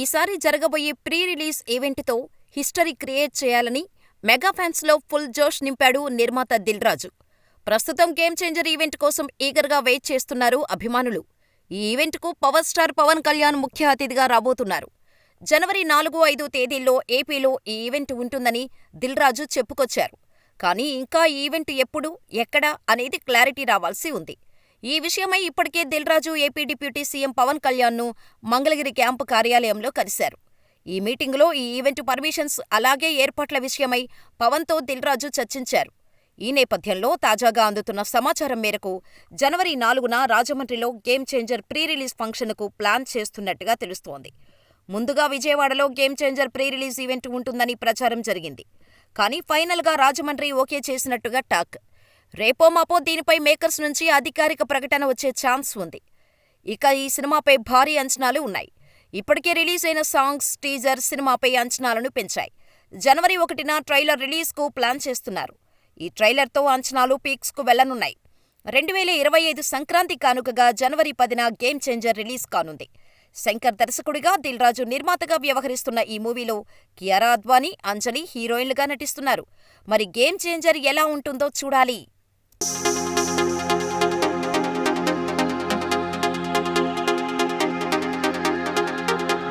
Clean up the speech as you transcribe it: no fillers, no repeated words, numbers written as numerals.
ఈసారి జరగబోయే pre release ఈవెంట్తో history create చేయాలని మెగా ఫ్యాన్స్లో ఫుల్ జోష్ నింపాడు నిర్మాత దిల్ రాజు. ప్రస్తుతం గేమ్ చేంజర్ ఈవెంట్ కోసం ఈగర్గా వెయిట్ చేస్తున్నారు అభిమానులు. ఈ ఈవెంట్కు పవర్ స్టార్ పవన్ కళ్యాణ్ ముఖ్య అతిథిగా రాబోతున్నారు. జనవరి 4, 5 తేదీల్లో ఏపీలో ఈ ఈవెంట్ ఉంటుందని దిల్ రాజు చెప్పుకొచ్చారు. కానీ ఇంకా ఈ ఈవెంట్ ఎప్పుడు, ఎక్కడ అనేది క్లారిటీ రావాల్సి ఉంది. ఈ విషయమై ఇప్పటికే Dil Raju AP deputy CM Pavan కళ్యాణ్ను మంగళగిరి క్యాంపు కార్యాలయంలో కలిశారు. ఈ మీటింగులో ఈ ఈవెంట్ పర్మిషన్స్ అలాగే ఏర్పాట్ల విషయమై పవన్తో దిల్ రాజు చర్చించారు. ఈ నేపథ్యంలో తాజాగా అందుతున్న సమాచారం మేరకు జనవరి 4న రాజమండ్రిలో గేమ్ చేంజర్ ప్రీ రిలీజ్ ఫంక్షన్కు ప్లాన్ చేస్తున్నట్టుగా తెలుస్తోంది. ముందుగా విజయవాడలో game changer pre release event ఉంటుందని ప్రచారం జరిగింది. కానీ ఫైనల్గా రాజమండ్రి ఓకే చేసినట్టుగా టాక్. రేపో మాపో దీనిపై మేకర్స్ నుంచి అధికారిక ప్రకటన వచ్చే ఛాన్స్ ఉంది. ఇక ఈ సినిమాపై భారీ అంచనాలు ఉన్నాయి. ఇప్పటికే రిలీజ్ అయిన సాంగ్స్, టీజర్ సినిమాపై అంచనాలను పెంచాయి. జనవరి 1న ట్రైలర్ రిలీజ్కు ప్లాన్ చేస్తున్నారు. ఈ ట్రైలర్తో అంచనాలు పీక్స్కు వెళ్లనున్నాయి. 2025 సంక్రాంతి కానుకగా జనవరి 10న గేమ్ చేంజర్ రిలీజ్ కానుంది. శంకర్ దర్శకుడిగా, దిల్ రాజు నిర్మాతగా వ్యవహరిస్తున్న ఈ మూవీలో కియారా అద్వానీ, అంజలి హీరోయిన్లుగా నటిస్తున్నారు. మరి గేమ్ చేంజర్ ఎలా ఉంటుందో చూడాలి.